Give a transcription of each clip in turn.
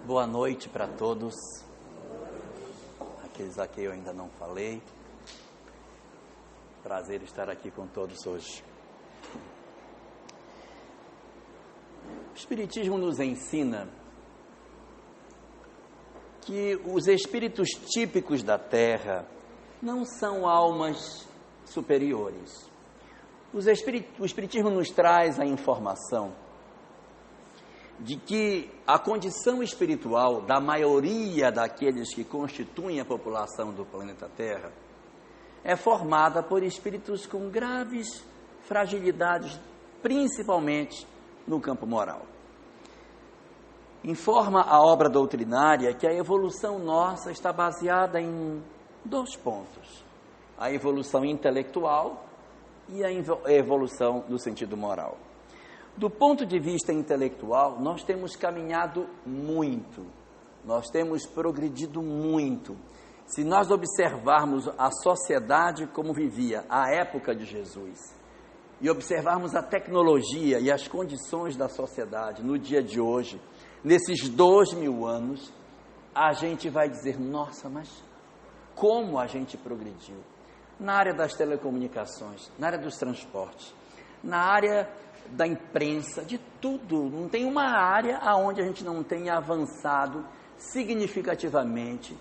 Boa noite para todos, aqueles a quem eu ainda não falei. Prazer estar aqui com todos hoje. O Espiritismo nos ensina que os espíritos típicos da Terra não são almas superiores. O Espiritismo nos traz a informação de que a condição espiritual da maioria daqueles que constituem a população do planeta Terra é formada por espíritos com graves fragilidades, principalmente no campo moral. Informa a obra doutrinária que a evolução nossa está baseada em dois pontos: a evolução intelectual e a evolução no sentido moral. Do ponto de vista intelectual, nós temos caminhado muito, nós temos progredido muito. Se nós observarmos a sociedade como vivia à época de Jesus e observarmos a tecnologia e as condições da sociedade no dia de hoje, nesses 2000 anos, a gente vai dizer: nossa, mas como a gente progrediu? Na área das telecomunicações, na área dos transportes, na área da imprensa, de tudo. Não tem uma área onde a gente não tenha avançado significativamente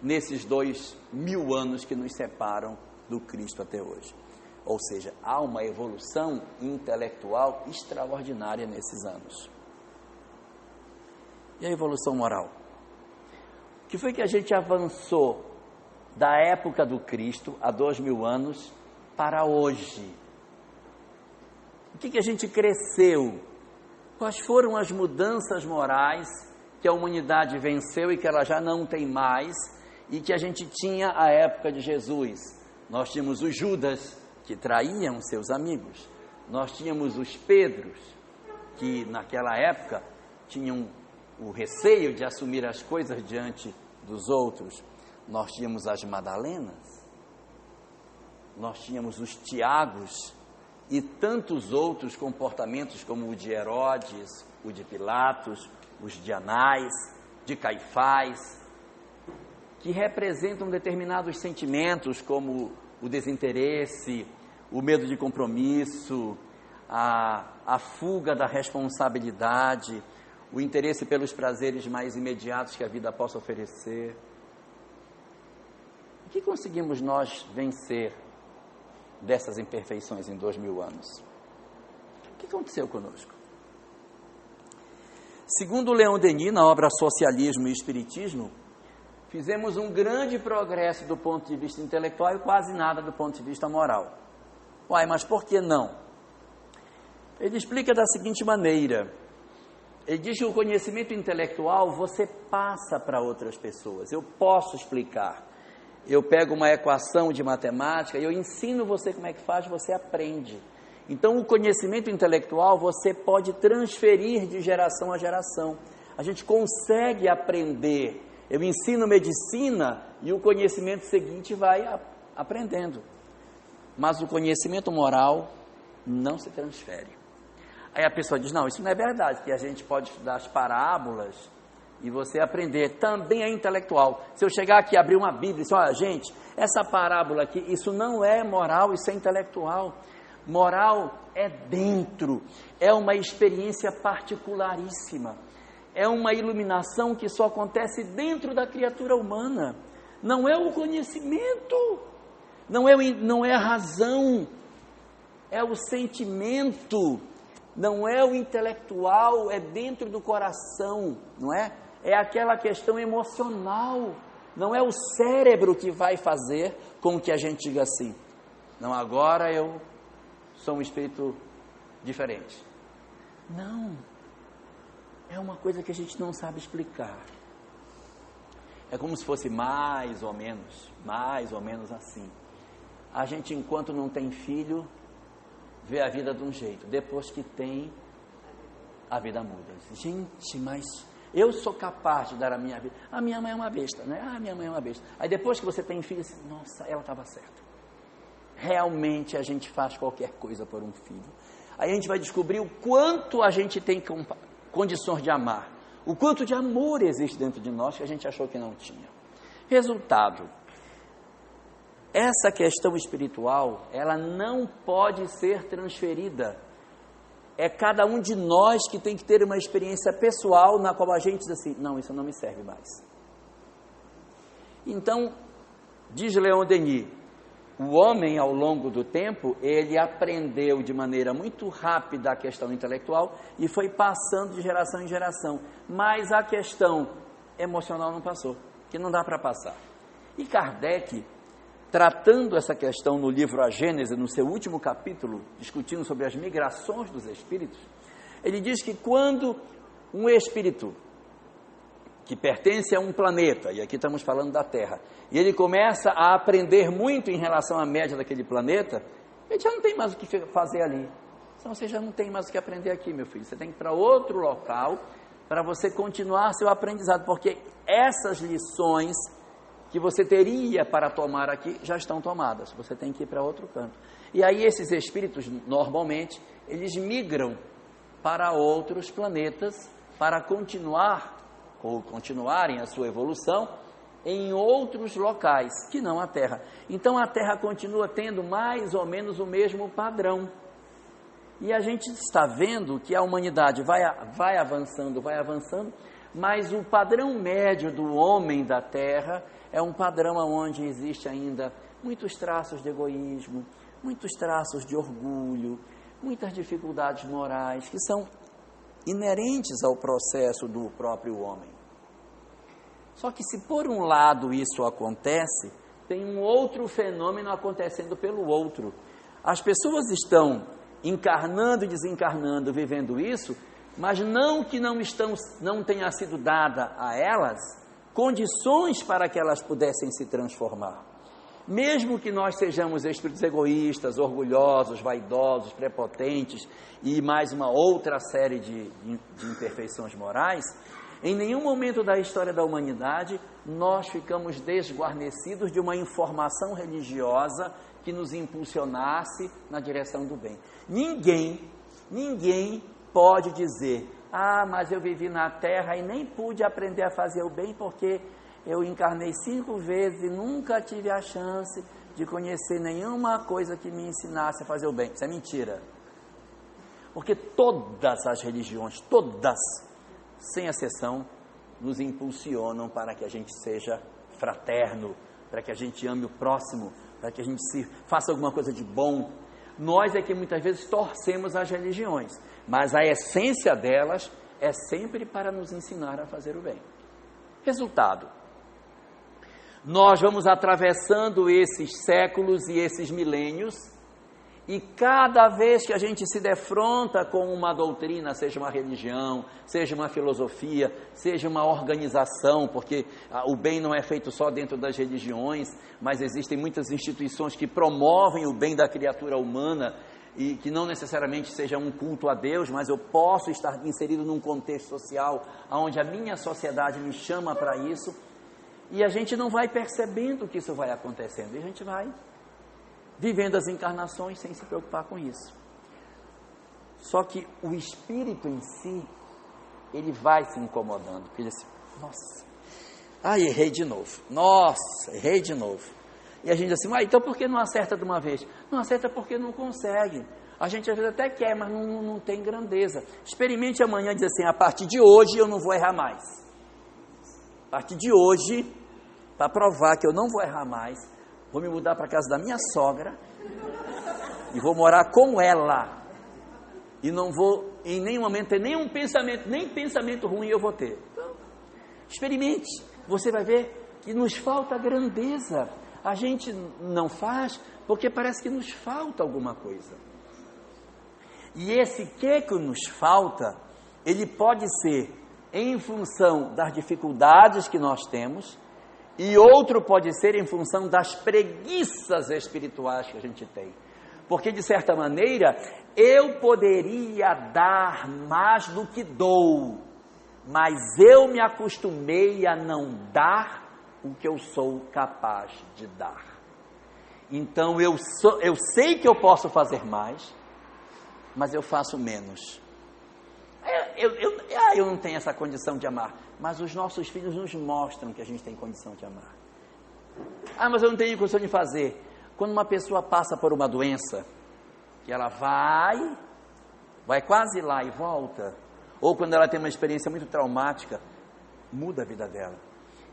nesses 2000 anos que nos separam do Cristo até hoje. Ou seja, há uma evolução intelectual extraordinária nesses anos. E a evolução moral? O que foi que a gente avançou da época do Cristo, há 2000 anos, para hoje? O que a gente cresceu? Quais foram as mudanças morais que a humanidade venceu e que ela já não tem mais e que a gente tinha à época de Jesus? Nós tínhamos os Judas, que traíam seus amigos. Nós tínhamos os Pedros, que naquela época tinham o receio de assumir as coisas diante dos outros. Nós tínhamos as Madalenas. Nós tínhamos os Tiagos e tantos outros comportamentos, como o de Herodes, o de Pilatos, os de Anás, de Caifás, que representam determinados sentimentos, como o desinteresse, o medo de compromisso, a fuga da responsabilidade, o interesse pelos prazeres mais imediatos que a vida possa oferecer. O que conseguimos nós vencer dessas imperfeições em 2000 anos? O que aconteceu conosco? Segundo Leon Denis, na obra Socialismo e Espiritismo, fizemos um grande progresso do ponto de vista intelectual e quase nada do ponto de vista moral. Uai, mas por que não? Ele explica da seguinte maneira: ele diz que o conhecimento intelectual você passa para outras pessoas. Eu posso explicar. Eu pego uma equação de matemática e eu ensino você como é que faz, você aprende. Então, o conhecimento intelectual você pode transferir de geração a geração. A gente consegue aprender. Eu ensino medicina e o conhecimento seguinte vai aprendendo. Mas o conhecimento moral não se transfere. Aí a pessoa diz: não, isso não é verdade, que a gente pode estudar as parábolas e você aprender. Também é intelectual. Se eu chegar aqui e abrir uma Bíblia e dizer: olha, gente, essa parábola aqui, isso não é moral, isso é intelectual. Moral é dentro, é uma experiência particularíssima, é uma iluminação que só acontece dentro da criatura humana. Não é o conhecimento, não é a razão, é o sentimento, não é o intelectual, é dentro do coração, não é? É aquela questão emocional, não é o cérebro que vai fazer com que a gente diga assim: não, agora eu sou um espírito diferente. Não, é uma coisa que a gente não sabe explicar. É como se fosse mais ou menos assim. A gente, enquanto não tem filho, vê a vida de um jeito. Depois que tem, a vida muda. Gente, mas eu sou capaz de dar a minha vida. A minha mãe é uma besta, né? A minha mãe é uma besta. Aí depois que você tem filho, assim, nossa, ela estava certa. Realmente a gente faz qualquer coisa por um filho. Aí a gente vai descobrir o quanto a gente tem condições de amar, O quanto de amor existe dentro de nós que a gente achou que não tinha. Resultado, essa questão espiritual, ela não pode ser transferida. É cada um de nós que tem que ter uma experiência pessoal na qual a gente diz assim, não, isso não me serve mais. Então, diz Leon Denis, o homem, ao longo do tempo, ele aprendeu de maneira muito rápida a questão intelectual e foi passando de geração em geração. Mas a questão emocional não passou, que não dá para passar. E Kardec, tratando essa questão no livro A Gênese, no seu último capítulo, discutindo sobre as migrações dos espíritos, ele diz que quando um espírito que pertence a um planeta, e aqui estamos falando da Terra, e ele começa a aprender muito em relação à média daquele planeta, ele já não tem mais o que fazer ali. Então você já não tem mais o que aprender aqui, meu filho. Você tem que ir para outro local para você continuar seu aprendizado, porque essas lições que você teria para tomar aqui já estão tomadas. Você tem que ir para outro canto. E aí esses espíritos, normalmente, eles migram para outros planetas para continuarem a sua evolução em outros locais, que não a Terra. Então a Terra continua tendo mais ou menos o mesmo padrão. E a gente está vendo que a humanidade vai avançando, mas o padrão médio do homem da Terra é um padrão onde existe ainda muitos traços de egoísmo, muitos traços de orgulho, muitas dificuldades morais que são inerentes ao processo do próprio homem. Só que se por um lado isso acontece, tem um outro fenômeno acontecendo pelo outro. As pessoas estão encarnando e desencarnando, vivendo isso, mas não que não tenha sido dada a elas condições para que elas pudessem se transformar. Mesmo que nós sejamos espíritos egoístas, orgulhosos, vaidosos, prepotentes e mais uma outra série de imperfeições morais, em nenhum momento da história da humanidade nós ficamos desguarnecidos de uma informação religiosa que nos impulsionasse na direção do bem. Ninguém pode dizer, mas eu vivi na Terra e nem pude aprender a fazer o bem porque eu encarnei 5 vezes e nunca tive a chance de conhecer nenhuma coisa que me ensinasse a fazer o bem. Isso é mentira. Porque todas as religiões, todas, sem exceção, nos impulsionam para que a gente seja fraterno, para que a gente ame o próximo, para que a gente faça alguma coisa de bom. Nós é que muitas vezes torcemos as religiões, mas a essência delas é sempre para nos ensinar a fazer o bem. Resultado, nós vamos atravessando esses séculos e esses milênios, e cada vez que a gente se defronta com uma doutrina, seja uma religião, seja uma filosofia, seja uma organização, porque o bem não é feito só dentro das religiões, mas existem muitas instituições que promovem o bem da criatura humana, e que não necessariamente seja um culto a Deus, mas eu posso estar inserido num contexto social, onde a minha sociedade me chama para isso, e a gente não vai percebendo que isso vai acontecendo, e a gente vai vivendo as encarnações sem se preocupar com isso. Só que o espírito em si, ele vai se incomodando, porque ele diz assim, errei de novo. E a gente diz assim, então por que não acerta de uma vez? Não acerta porque não consegue. A gente às vezes até quer, mas não tem grandeza. Experimente amanhã e diz assim, a partir de hoje eu não vou errar mais. A partir de hoje, para provar que eu não vou errar mais, vou me mudar para a casa da minha sogra e vou morar com ela. E não vou em nenhum momento ter nenhum pensamento, nem pensamento ruim eu vou ter. Então, experimente, você vai ver que nos falta grandeza. A gente não faz porque parece que nos falta alguma coisa. E esse que nos falta, ele pode ser em função das dificuldades que nós temos, e outro pode ser em função das preguiças espirituais que a gente tem. Porque, de certa maneira, eu poderia dar mais do que dou, mas eu me acostumei a não dar o que eu sou capaz de dar. Então, eu sei que eu posso fazer mais, mas eu faço menos. eu não tenho essa condição de amar. Mas os nossos filhos nos mostram que a gente tem condição de amar. Mas eu não tenho condição de fazer. Quando uma pessoa passa por uma doença, que ela vai quase lá e volta, ou quando ela tem uma experiência muito traumática, muda a vida dela.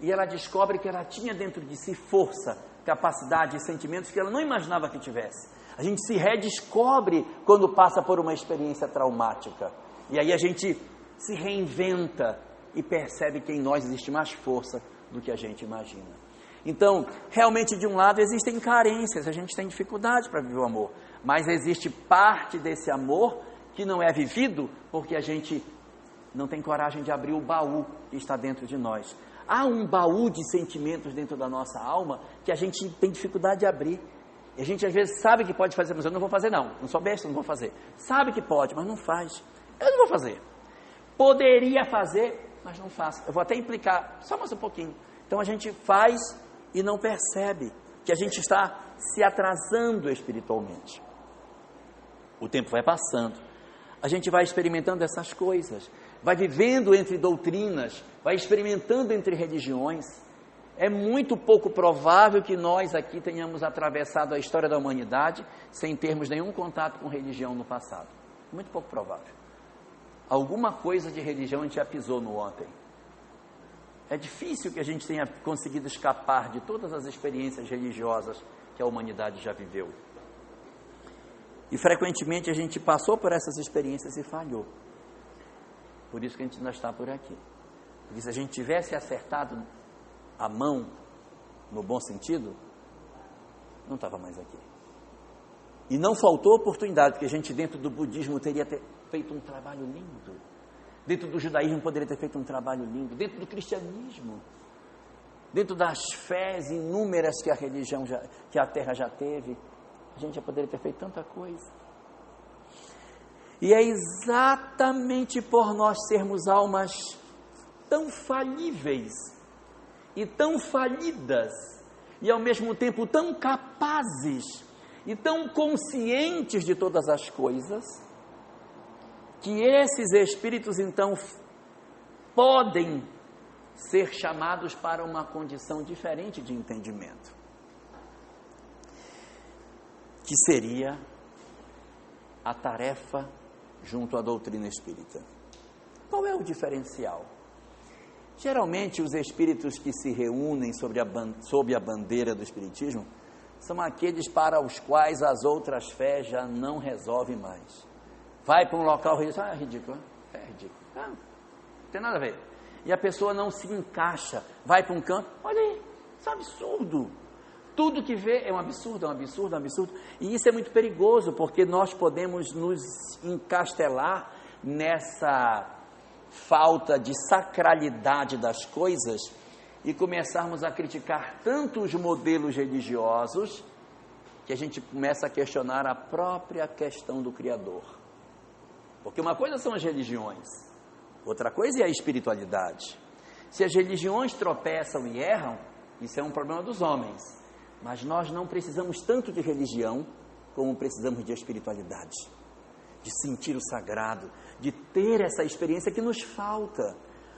E ela descobre que ela tinha dentro de si força, capacidade e sentimentos que ela não imaginava que tivesse. A gente se redescobre quando passa por uma experiência traumática. E aí a gente se reinventa e percebe que em nós existe mais força do que a gente imagina. Então, realmente, de um lado, existem carências, a gente tem dificuldade para viver o amor. Mas existe parte desse amor que não é vivido porque a gente não tem coragem de abrir o baú que está dentro de nós. Há um baú de sentimentos dentro da nossa alma que a gente tem dificuldade de abrir. E a gente às vezes sabe que pode fazer, mas eu não vou fazer não sou besta, não vou fazer. Sabe que pode, mas não faz. Eu não vou fazer. Poderia fazer, mas não faço. Eu vou até implicar, só mais um pouquinho. Então a gente faz e não percebe que a gente está se atrasando espiritualmente. O tempo vai passando, a gente vai experimentando essas coisas, vai vivendo entre doutrinas, vai experimentando entre religiões. É muito pouco provável que nós aqui tenhamos atravessado a história da humanidade sem termos nenhum contato com religião no passado. Muito pouco provável. Alguma coisa de religião a gente já pisou no ontem. É difícil que a gente tenha conseguido escapar de todas as experiências religiosas que a humanidade já viveu. E frequentemente a gente passou por essas experiências e falhou. Por isso que a gente ainda está por aqui. Porque se a gente tivesse acertado a mão, no bom sentido, não estava mais aqui. E não faltou oportunidade, porque a gente dentro do budismo teria feito um trabalho lindo. Dentro do judaísmo poderia ter feito um trabalho lindo. Dentro do cristianismo. Dentro das fés inúmeras que a religião, que a terra já teve. A gente já poderia ter feito tanta coisa. E é exatamente por nós sermos almas tão falíveis e tão falidas, e ao mesmo tempo tão capazes e tão conscientes de todas as coisas, que esses espíritos então podem ser chamados para uma condição diferente de entendimento, que seria a tarefa junto à doutrina espírita. Qual é o diferencial? Geralmente os espíritos que se reúnem sob a bandeira do espiritismo são aqueles para os quais as outras fés já não resolvem mais. Vai para um local religioso, é ridículo, não tem nada a ver. E a pessoa não se encaixa, vai para um canto, olha aí, isso é um absurdo. Tudo que vê é um absurdo, é um absurdo, é um absurdo. E isso é muito perigoso, porque nós podemos nos encastelar nessa falta de sacralidade das coisas e começarmos a criticar tanto os modelos religiosos que a gente começa a questionar a própria questão do Criador. Porque uma coisa são as religiões, outra coisa é a espiritualidade. Se as religiões tropeçam e erram, isso é um problema dos homens. Mas nós não precisamos tanto de religião como precisamos de espiritualidade, de sentir o sagrado, de ter essa experiência que nos falta,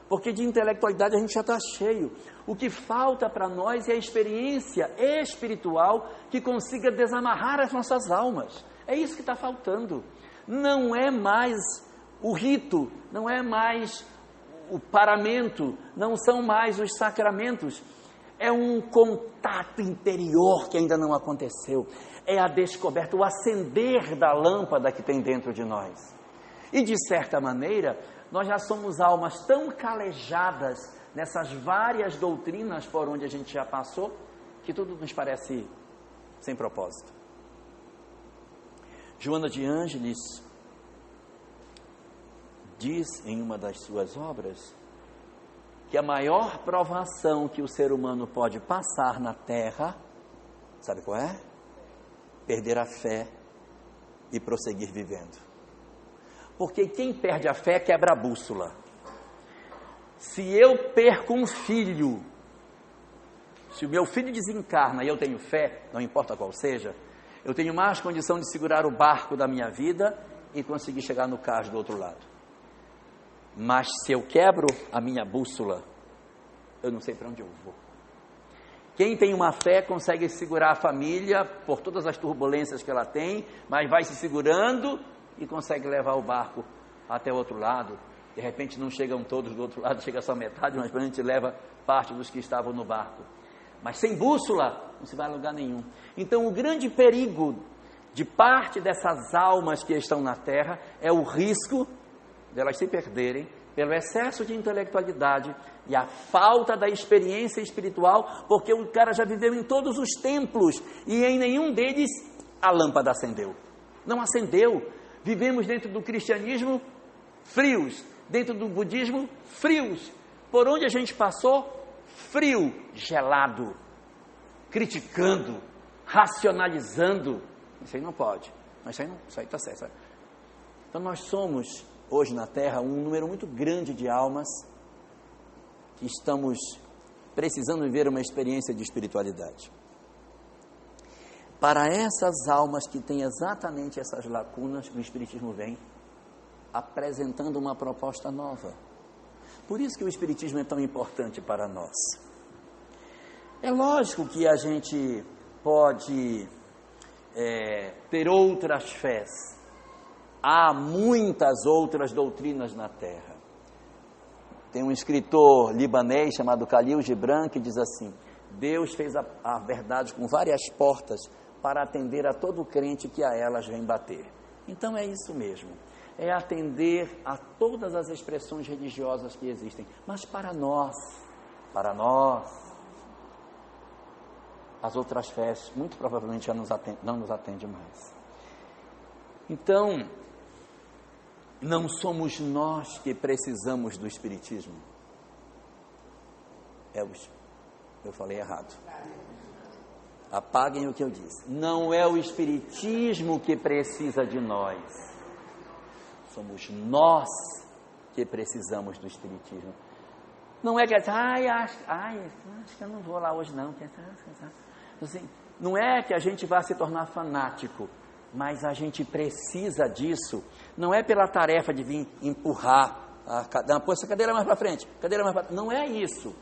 porque de intelectualidade a gente já está cheio. O que falta para nós é a experiência espiritual que consiga desamarrar as nossas almas. É isso que está faltando. Não é mais o rito, não é mais o paramento, não são mais os sacramentos. É um contato interior que ainda não aconteceu. É a descoberta, o acender da lâmpada que tem dentro de nós. E de certa maneira, nós já somos almas tão calejadas nessas várias doutrinas por onde a gente já passou, que tudo nos parece sem propósito. Joana de Ângeles diz em uma das suas obras que a maior provação que o ser humano pode passar na Terra, sabe qual é? Perder a fé e prosseguir vivendo. Porque quem perde a fé quebra a bússola. Se eu perco um filho, se o meu filho desencarna e eu tenho fé, não importa qual seja, eu tenho mais condição de segurar o barco da minha vida e conseguir chegar no cais do outro lado. Mas se eu quebro a minha bússola, eu não sei para onde eu vou. Quem tem uma fé consegue segurar a família por todas as turbulências que ela tem, mas vai se segurando e consegue levar o barco até o outro lado. De repente não chegam todos do outro lado, chega só metade, mas a gente leva parte dos que estavam no barco. Mas sem bússola, não se vai a lugar nenhum. Então o grande perigo de parte dessas almas que estão na terra é o risco delas se perderem pelo excesso de intelectualidade e a falta da experiência espiritual, porque o cara já viveu em todos os templos e em nenhum deles a lâmpada acendeu. Não acendeu. Vivemos dentro do cristianismo frios, dentro do budismo frios. Por onde a gente passou, frio, gelado, criticando, racionalizando. Isso aí não pode. Isso aí está certo. Então nós somos hoje na Terra um número muito grande de almas que estamos precisando viver uma experiência de espiritualidade. Para essas almas que têm exatamente essas lacunas, o Espiritismo vem apresentando uma proposta nova. Por isso que o Espiritismo é tão importante para nós. É lógico que a gente pode ter outras fés. Há muitas outras doutrinas na Terra. Tem um escritor libanês chamado Khalil Gibran que diz assim: Deus fez a verdade com várias portas para atender a todo crente que a elas vem bater. Então é isso mesmo, é atender a todas as expressões religiosas que existem, mas para nós, as outras fés muito provavelmente já não nos atendem mais. Então, não somos nós que precisamos do Espiritismo. Eu falei errado. Apaguem o que eu disse. Não é o Espiritismo que precisa de nós. Somos nós que precisamos do Espiritismo. Não é que acho que eu não vou lá hoje não. Assim, não é que a gente vá se tornar fanático, mas a gente precisa disso. Não é pela tarefa de vir empurrar pôr essa cadeira mais para frente, não é isso.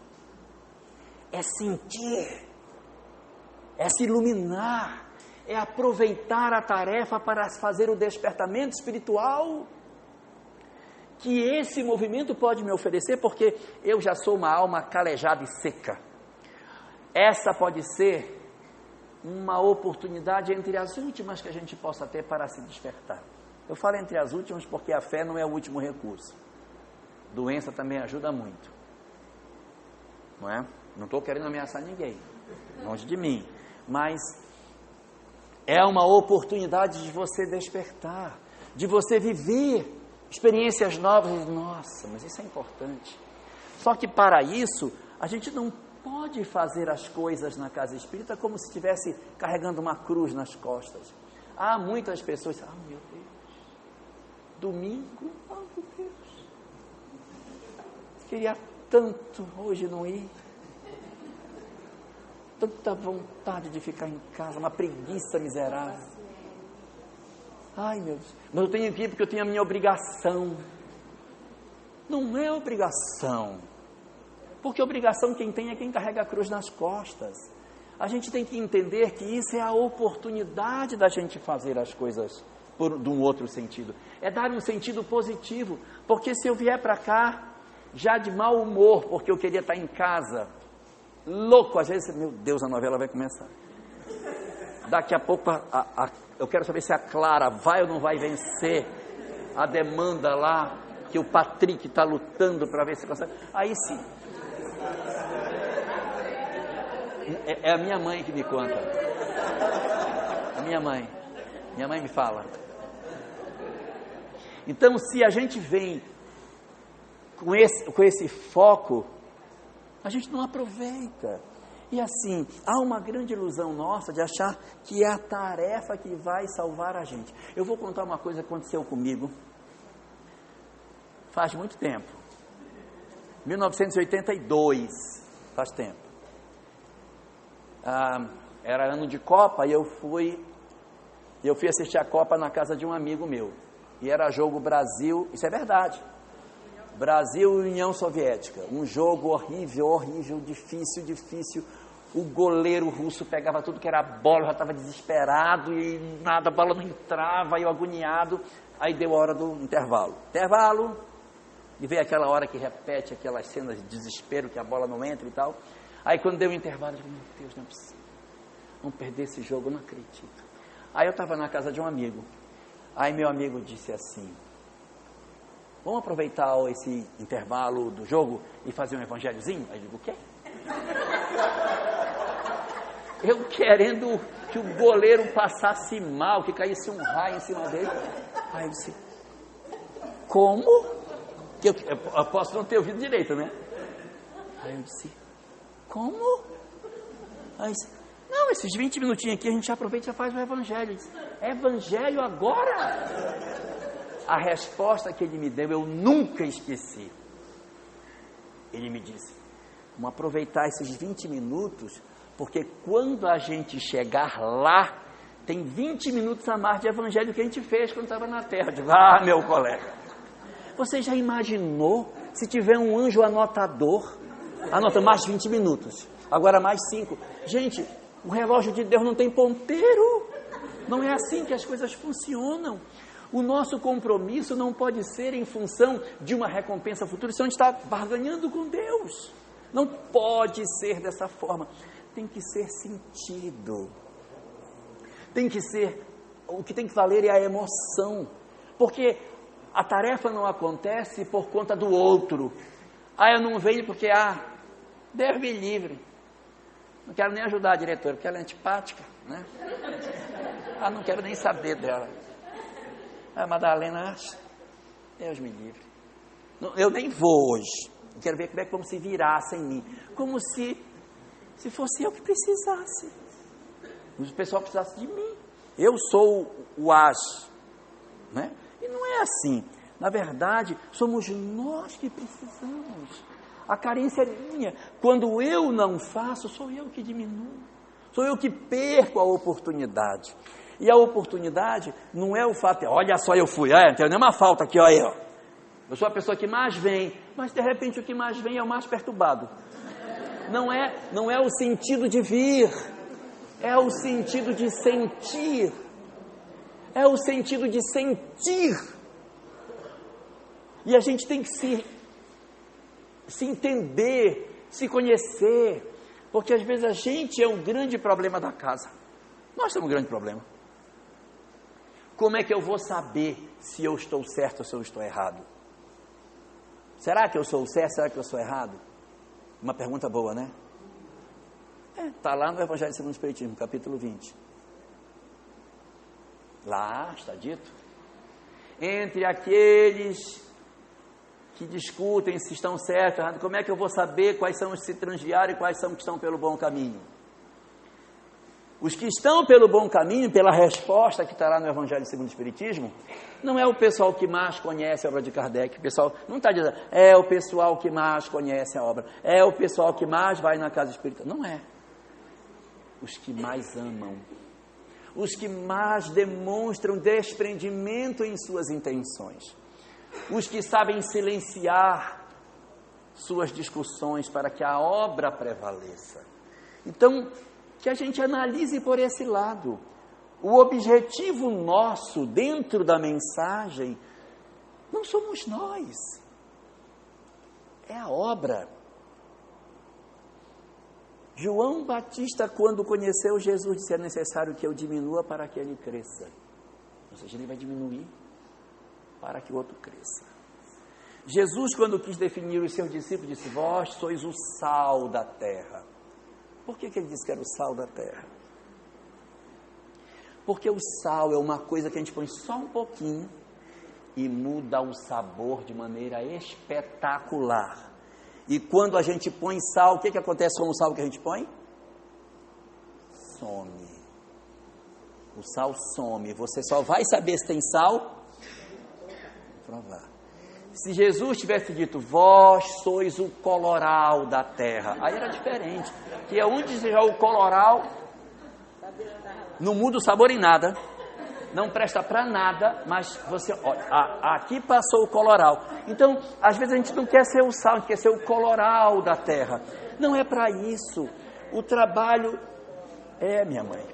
É sentir, é se iluminar, é aproveitar a tarefa para fazer o despertamento espiritual que esse movimento pode me oferecer, porque eu já sou uma alma calejada e seca. Essa pode ser uma oportunidade entre as últimas que a gente possa ter para se despertar. Eu falo entre as últimas porque a fé não é o último recurso. Doença também ajuda muito, não é? Não estou querendo ameaçar ninguém, longe de mim, mas é uma oportunidade de você despertar, de você viver experiências novas. Nossa, mas isso é importante. Só que para isso, a gente não pode fazer as coisas na casa espírita como se estivesse carregando uma cruz nas costas. Há muitas pessoas, meu Deus, domingo, meu Deus, queria tanto hoje não ir, tanta vontade de ficar em casa, uma preguiça miserável. Ai meu Deus, mas eu tenho que ir porque eu tenho a minha obrigação. Não é obrigação, porque obrigação quem tem é quem carrega a cruz nas costas. A gente tem que entender que isso é a oportunidade da gente fazer as coisas de um outro sentido. É dar um sentido positivo, porque se eu vier para cá já de mau humor, porque eu queria estar em casa, louco, às vezes, meu Deus, a novela vai começar. Daqui a pouco eu quero saber se a Clara vai ou não vai vencer a demanda lá, que o Patrick está lutando para ver se consegue. Aí sim. É a minha mãe que me conta. A minha mãe me fala. Então, se a gente vem com esse foco, a gente não aproveita. E assim, há uma grande ilusão nossa de achar que é a tarefa que vai salvar a gente. Eu vou contar uma coisa que aconteceu comigo faz muito tempo. 1982, faz tempo. Era ano de Copa e eu fui assistir a Copa na casa de um amigo meu. E era jogo Brasil, isso é verdade, Brasil e União Soviética. Um jogo horrível, difícil. O goleiro russo pegava tudo que era bola, já estava desesperado e nada, a bola não entrava, eu agoniado. Aí deu a hora do intervalo. E veio aquela hora que repete aquelas cenas de desespero, que a bola não entra e tal. Aí quando deu o intervalo, eu falei, meu Deus, não é possível. Vamos perder esse jogo, eu não acredito. Aí eu estava na casa de um amigo. Aí meu amigo disse assim, vamos aproveitar esse intervalo do jogo e fazer um evangelhozinho? Aí eu digo, o quê? Eu querendo que o goleiro passasse mal, que caísse um raio em cima dele. Aí eu disse, como? Que eu posso não ter ouvido direito, né? Aí eu disse, como? Aí eu disse, não, esses 20 minutinhos aqui a gente aproveita e já faz o evangelho. Eu disse, evangelho agora? A resposta que ele me deu eu nunca esqueci. Ele me disse, vamos aproveitar esses 20 minutos, porque quando a gente chegar lá, tem 20 minutos a mais de evangelho que a gente fez quando estava na terra. Eu digo, meu colega, você já imaginou se tiver um anjo anotador? Anota mais 20 minutos, agora mais 5. Gente, o relógio de Deus não tem ponteiro. Não é assim que as coisas funcionam. O nosso compromisso não pode ser em função de uma recompensa futura, senão a gente está barganhando com Deus. Não pode ser dessa forma. Tem que ser sentido. Tem que ser, o que tem que valer é a emoção. Porque a tarefa não acontece por conta do outro. Eu não venho porque, Deus me livre. Não quero nem ajudar a diretora, porque ela é antipática, né? Não quero nem saber dela. A Madalena, Deus me livre. Não, eu nem vou hoje. Eu quero ver como é que vamos se virar sem mim. Como se fosse eu que precisasse. O pessoal precisasse de mim. Eu sou o as, né? E não é assim. Na verdade, somos nós que precisamos. A carência é minha. Quando eu não faço, sou eu que diminuo. Sou eu que perco a oportunidade. E a oportunidade não é o fato, olha só, eu fui, não tem nenhuma falta aqui, olha. Eu sou a pessoa que mais vem, mas de repente o que mais vem é o mais perturbado. Não é o sentido de vir, é o sentido de sentir. É o sentido de sentir. E a gente tem que se entender, se conhecer, porque às vezes a gente é um grande problema da casa. Nós somos um grande problema. Como é que eu vou saber se eu estou certo ou se eu estou errado? Será que eu sou certo? Será que eu sou errado? Uma pergunta boa, né? Está lá no Evangelho segundo o Espiritismo, capítulo 20. Lá está dito. Entre aqueles que discutem se estão certos ou errados, como é que eu vou saber quais são os que se transviaram e quais são os que estão pelo bom caminho? Os que estão pelo bom caminho, pela resposta que está lá no Evangelho segundo o Espiritismo, não é o pessoal que mais conhece a obra de Kardec. O pessoal não está dizendo, é o pessoal que mais conhece a obra, é o pessoal que mais vai na casa espírita. Não é. Os que mais amam, os que mais demonstram desprendimento em suas intenções, os que sabem silenciar suas discussões para que a obra prevaleça. Então, que a gente analise por esse lado. O objetivo nosso dentro da mensagem não somos nós, é a obra. João Batista, quando conheceu Jesus, disse, é necessário que eu diminua para que ele cresça. Ou seja, ele vai diminuir para que o outro cresça. Jesus, quando quis definir os seus discípulos, disse, vós sois o sal da terra. Por que ele disse que era o sal da terra? Porque o sal é uma coisa que a gente põe só um pouquinho e muda o sabor de maneira espetacular. E quando a gente põe sal, o que acontece com o sal que a gente põe? Some. O sal some. Você só vai saber se tem sal? Provar. Se Jesus tivesse dito, vós sois o coloral da terra, aí era diferente. Que é onde já o coloral não muda o sabor em nada. não presta para nada, mas você, olha, aqui passou o coloral. Então, às vezes a gente não quer ser o sal, a gente quer ser o coloral da terra. Não é para isso. O trabalho minha mãe.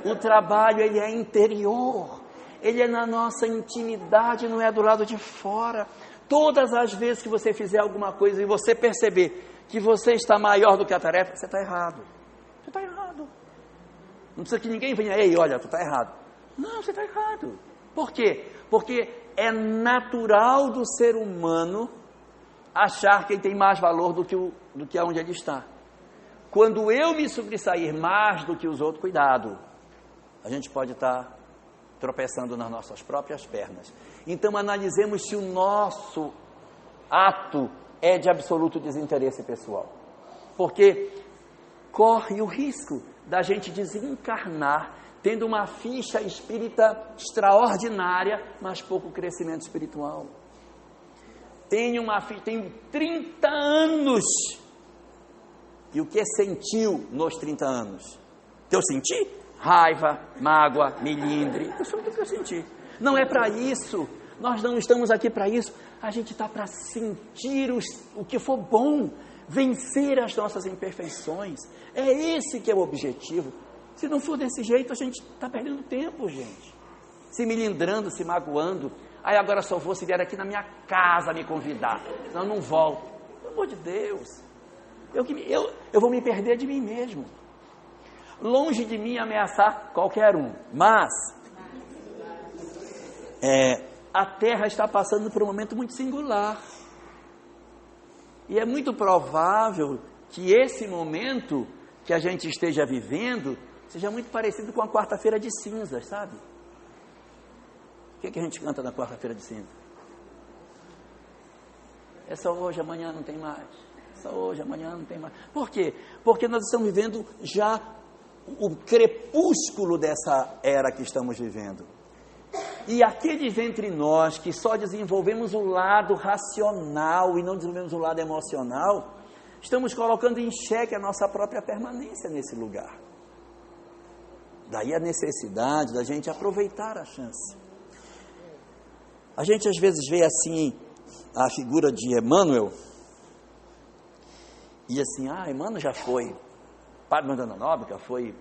O trabalho, ele é interior. Ele é na nossa intimidade, não é do lado de fora. Todas as vezes que você fizer alguma coisa e você perceber que você está maior do que a tarefa, você está errado. Você está errado. Não precisa que ninguém venha, ei, olha, tu está errado. Não, você está errado. Por quê? Porque é natural do ser humano achar que ele tem mais valor do que aonde ele está. Quando eu me sobressair mais do que os outros, cuidado. A gente pode estar tropeçando nas nossas próprias pernas. Então analisemos se o nosso ato é de absoluto desinteresse pessoal. Porque corre o risco da gente desencarnar tendo uma ficha espírita extraordinária, mas pouco crescimento espiritual. Tenho 30 anos. E o que sentiu nos 30 anos? Que eu senti? Raiva, mágoa, melindre. Isso é o que eu senti. Não é para isso. Nós não estamos aqui para isso. A gente está para sentir o que for bom, vencer as nossas imperfeições. É esse que é o objetivo. Se não for desse jeito, a gente está perdendo tempo, gente. Se melindrando, se magoando. Aí agora só vou se vier aqui na minha casa me convidar. Senão eu não volto. Pelo amor de Deus. Eu vou me perder de mim mesmo. Longe de mim ameaçar qualquer um. Mas a Terra está passando por um momento muito singular. E é muito provável que esse momento que a gente esteja vivendo seja muito parecido com a quarta-feira de cinzas, sabe? O que a gente canta na quarta-feira de cinzas? É só hoje, amanhã não tem mais. É só hoje, amanhã não tem mais. Por quê? Porque nós estamos vivendo já o crepúsculo dessa era que estamos vivendo. E aqueles entre nós que só desenvolvemos o lado racional e não desenvolvemos o lado emocional, estamos colocando em xeque a nossa própria permanência nesse lugar. Daí a necessidade da gente aproveitar a chance. A gente às vezes vê assim a figura de Emmanuel e assim, Emmanuel já foi Padre Mandana Nobre, já foi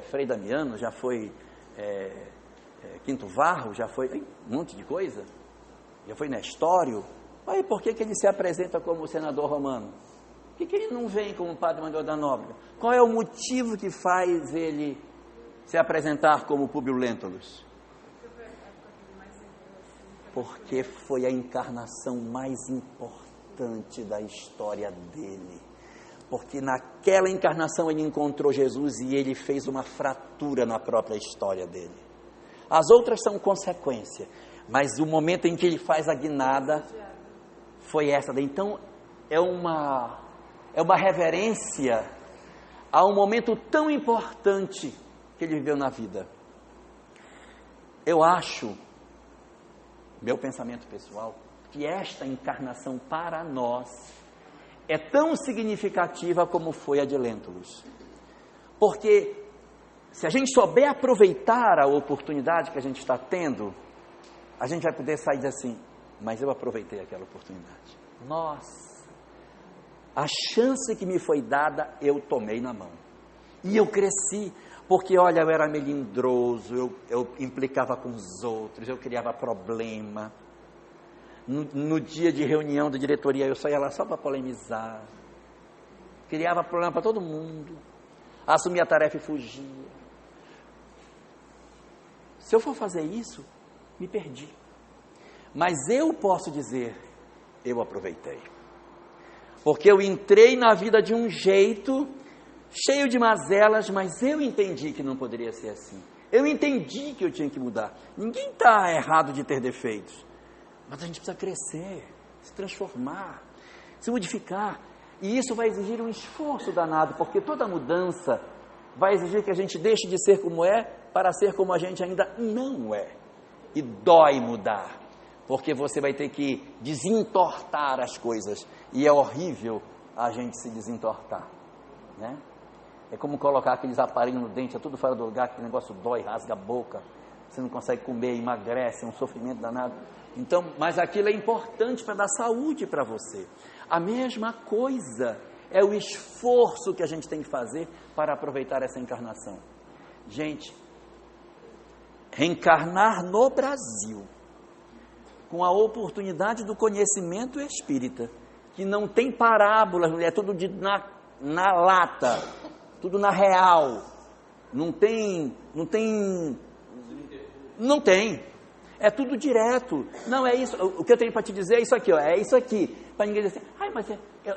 Frei Damiano, já foi Quinto Varro, já foi um monte de coisa, já foi Nestório. Aí por que ele se apresenta como senador romano? Por que ele não vem como Padre Mandana Nobre? Qual é o motivo que faz ele se apresentar como Públio Lentulus? Porque foi a encarnação mais importante da história dele. Porque naquela encarnação ele encontrou Jesus e ele fez uma fratura na própria história dele. As outras são consequência, mas o momento em que ele faz a guinada foi essa. Então é uma reverência a um momento tão importante que ele viveu na vida. Eu acho, meu pensamento pessoal, que esta encarnação para nós é tão significativa como foi a de Lentulus. Porque se a gente souber aproveitar a oportunidade que a gente está tendo, a gente vai poder sair assim, mas eu aproveitei aquela oportunidade. Nossa, a chance que me foi dada, eu tomei na mão. E eu cresci, porque olha, eu era melindroso, eu implicava com os outros, eu criava problema. No dia de reunião da diretoria, eu só ia lá só para polemizar. Criava problema para todo mundo. Assumia a tarefa e fugia. Se eu for fazer isso, me perdi. Mas eu posso dizer, eu aproveitei. Porque eu entrei na vida de um jeito, cheio de mazelas, mas eu entendi que não poderia ser assim. Eu entendi que eu tinha que mudar. Ninguém está errado de ter defeitos. Mas a gente precisa crescer, se transformar, se modificar. E isso vai exigir um esforço danado, porque toda mudança vai exigir que a gente deixe de ser como é, para ser como a gente ainda não é. E dói mudar, porque você vai ter que desentortar as coisas. E é horrível a gente se desentortar, né? É como colocar aqueles aparelhos no dente, é tudo fora do lugar, aquele negócio dói, rasga a boca, você não consegue comer, emagrece, é um sofrimento danado. Então, mas aquilo é importante para dar saúde para você. A mesma coisa é o esforço que a gente tem que fazer para aproveitar essa encarnação. Gente, reencarnar no Brasil, com a oportunidade do conhecimento espírita, que não tem parábolas, é tudo na lata, tudo na real, não tem, é tudo direto. Não é isso, o que eu tenho para te dizer é isso aqui, ó, é isso aqui, para ninguém dizer assim, mas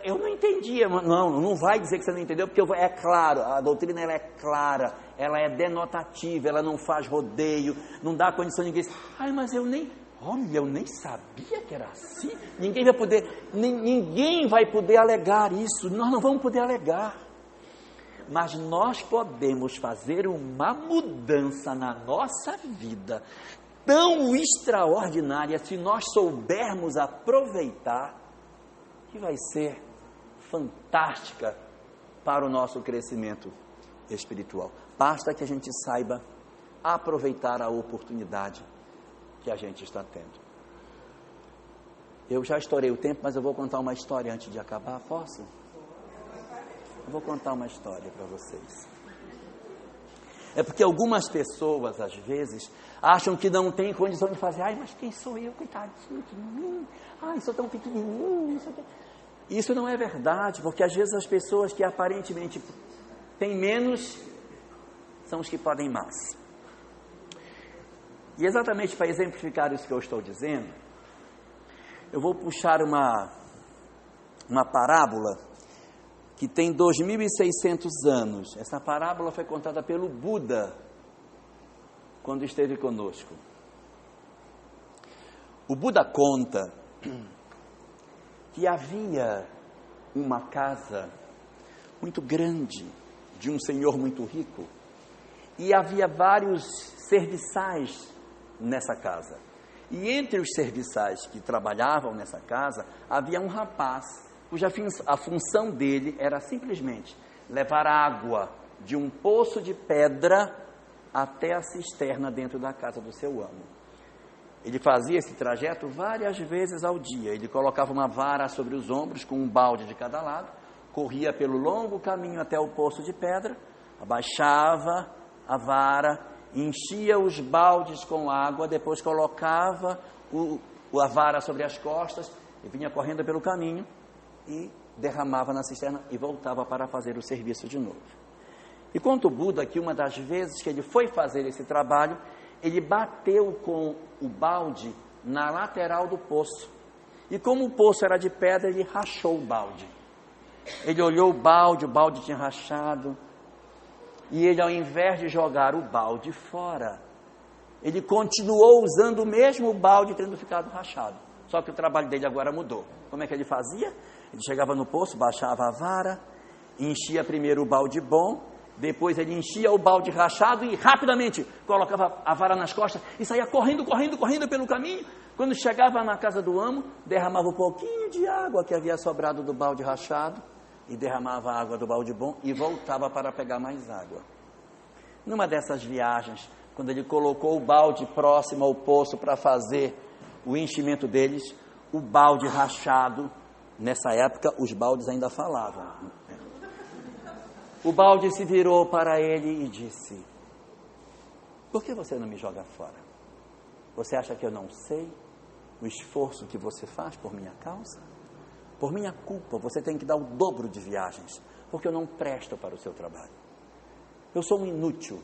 eu não entendi. Não vai dizer que você não entendeu, porque é claro, a doutrina ela é clara, ela é denotativa, ela não faz rodeio, não dá condição de ninguém dizer, mas eu nem sabia que era assim. Ninguém vai poder alegar isso, nós não vamos poder alegar. Mas nós podemos fazer uma mudança na nossa vida tão extraordinária, se nós soubermos aproveitar, que vai ser fantástica para o nosso crescimento espiritual. Basta que a gente saiba aproveitar a oportunidade que a gente está tendo. Eu já estourei o tempo, mas eu vou contar uma história antes de acabar, posso? Eu vou contar uma história para vocês. É porque algumas pessoas, às vezes, acham que não tem condição de fazer. Mas quem sou eu, coitadinho de mim? Sou tão pequenininho. Isso não é verdade, porque às vezes as pessoas que aparentemente têm menos, são os que podem mais. E exatamente para exemplificar isso que eu estou dizendo, eu vou puxar uma parábola que tem 2.600 anos. Essa parábola foi contada pelo Buda, quando esteve conosco. O Buda conta que havia uma casa muito grande, de um senhor muito rico, e havia vários serviçais nessa casa. E entre os serviçais que trabalhavam nessa casa, havia um rapaz cuja a função dele era simplesmente levar água de um poço de pedra até a cisterna dentro da casa do seu amo. Ele fazia esse trajeto várias vezes ao dia. Ele colocava uma vara sobre os ombros com um balde de cada lado, corria pelo longo caminho até o poço de pedra, abaixava a vara, enchia os baldes com água, depois colocava a vara sobre as costas e vinha correndo pelo caminho e derramava na cisterna e voltava para fazer o serviço de novo. E conta o Buda que uma das vezes que ele foi fazer esse trabalho, ele bateu com o balde na lateral do poço. E como o poço era de pedra, ele rachou o balde. Ele olhou o balde tinha rachado. E ele, ao invés de jogar o balde fora, ele continuou usando o mesmo balde, tendo ficado rachado. Só que o trabalho dele agora mudou. Como é que ele fazia? Ele chegava no poço, baixava a vara, enchia primeiro o balde bom, depois ele enchia o balde rachado e rapidamente colocava a vara nas costas e saía correndo pelo caminho. Quando chegava na casa do amo, derramava um pouquinho de água que havia sobrado do balde rachado e derramava a água do balde bom e voltava para pegar mais água. Numa dessas viagens, quando ele colocou o balde próximo ao poço para fazer o enchimento deles, o balde rachado, nessa época os baldes ainda falavam. O balde se virou para ele e disse: por que você não me joga fora? Você acha que eu não sei o esforço que você faz por minha causa? Por minha culpa, você tem que dar o dobro de viagens, porque eu não presto para o seu trabalho. Eu sou um inútil,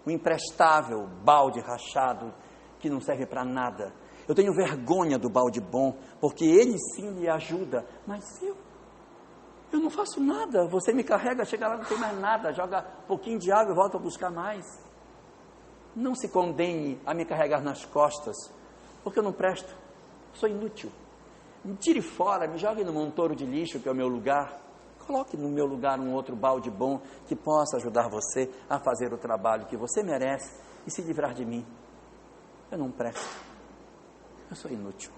um imprestável balde rachado que não serve para nada. Eu tenho vergonha do balde bom, porque ele sim me ajuda, mas eu não faço nada. Você me carrega, chega lá, não tem mais nada, joga um pouquinho de água e volta a buscar mais. Não se condene a me carregar nas costas, porque eu não presto, sou inútil. Me tire fora, me jogue no montouro de lixo, que é o meu lugar. Coloque no meu lugar um outro balde bom que possa ajudar você a fazer o trabalho que você merece e se livrar de mim. Eu não presto, eu sou inútil.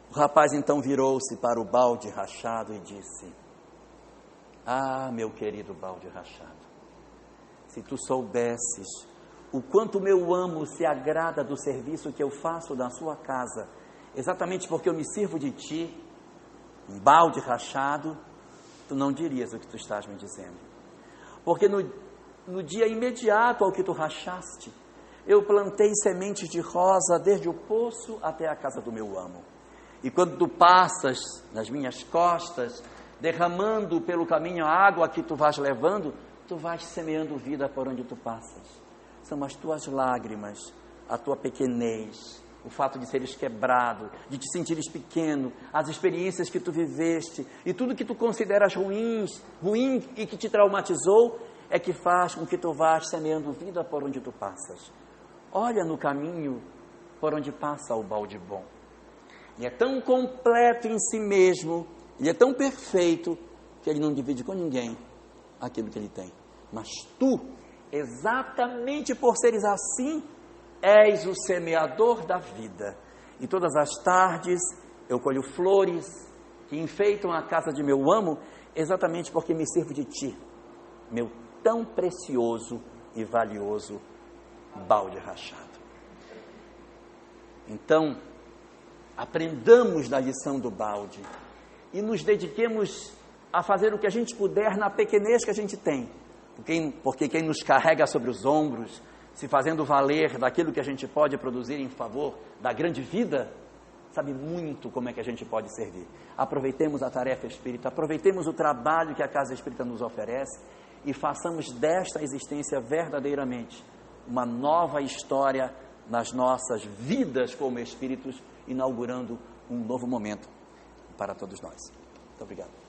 O rapaz então virou-se para o balde rachado e disse: Ah, meu querido balde rachado, se tu soubesses o quanto o meu amo se agrada do serviço que eu faço na sua casa, exatamente porque eu me sirvo de ti, um balde rachado, tu não dirias o que tu estás me dizendo. Porque no dia imediato ao que tu rachaste, eu plantei sementes de rosa desde o poço até a casa do meu amo. E quando tu passas nas minhas costas, derramando pelo caminho a água que tu vais levando, tu vais semeando vida por onde tu passas. São as tuas lágrimas, a tua pequenez, o fato de seres quebrado, de te sentires pequeno, as experiências que tu viveste e tudo que tu consideras ruim e que te traumatizou, é que faz com que tu vás semeando vida por onde tu passas. Olha no caminho por onde passa o balde bom. Ele é tão completo em si mesmo, ele é tão perfeito, que ele não divide com ninguém aquilo que ele tem. Mas tu, exatamente por seres assim, és o semeador da vida. E todas as tardes eu colho flores que enfeitam a casa de meu amo, exatamente porque me sirvo de ti, meu tão precioso e valioso balde rachado. Então, aprendamos da lição do balde e nos dediquemos a fazer o que a gente puder na pequenez que a gente tem, porque quem nos carrega sobre os ombros, se fazendo valer daquilo que a gente pode produzir em favor da grande vida, sabe muito como é que a gente pode servir. Aproveitemos a tarefa espírita, aproveitemos o trabalho que a Casa Espírita nos oferece e façamos desta existência verdadeiramente uma nova história nas nossas vidas como espíritos, inaugurando um novo momento para todos nós. Muito obrigado.